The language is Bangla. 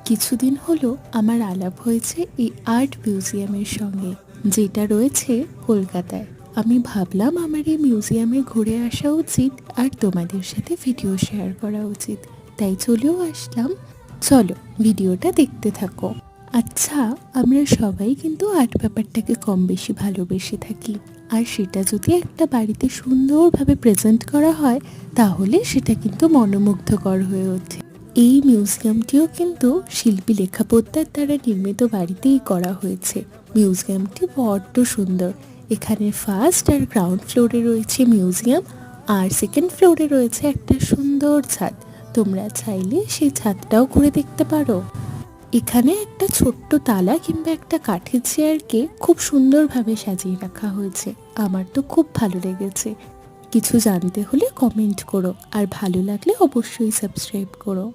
কিছুদিন হলো আমার আলাপ হয়েছে এই আর্ট মিউজিয়ামের সঙ্গে, যেটা রয়েছে কলকাতায়। আমি ভাবলাম আমার এই মিউজিয়ামে ঘুরে আসা উচিত আর তোমাদের সাথে ভিডিও শেয়ার করা উচিত, তাই চলেও আসলাম। চলো ভিডিওটা দেখতে থাকো। আচ্ছা, আমরা সবাই কিন্তু আর্ট ব্যাপারটাকে কম বেশি ভালোবেসে থাকি, আর সেটা যদি একটা বাড়িতে সুন্দরভাবে প্রেজেন্ট করা হয় তাহলে সেটা কিন্তু মনোমুগ্ধকর হয়ে ওঠে। এই মিউজিয়ামটিও কিন্তু শিল্পী লেখা পোদ্দার দ্বারা নির্মিত বাড়িতেই করা হয়েছে। মিউজিয়ামটি বড্ড সুন্দর। এখানে ফার্স্ট আর গ্রাউন্ড ফ্লোরে রয়েছে মিউজিয়াম, আর সেকেন্ড ফ্লোরে রয়েছে একটা সুন্দর ছাদ। তোমরা চাইলে সেই ছাদটাও ঘুরে দেখতে পারো। এখানে একটা ছোট্ট তালা কিংবা একটা কাঠের চেয়ারকে খুব সুন্দরভাবে সাজিয়ে রাখা হয়েছে। আমার তো খুব ভালো লেগেছে। কিছু জানতে হলে কমেন্ট করো, আর ভালো লাগলে অবশ্যই সাবস্ক্রাইব করো।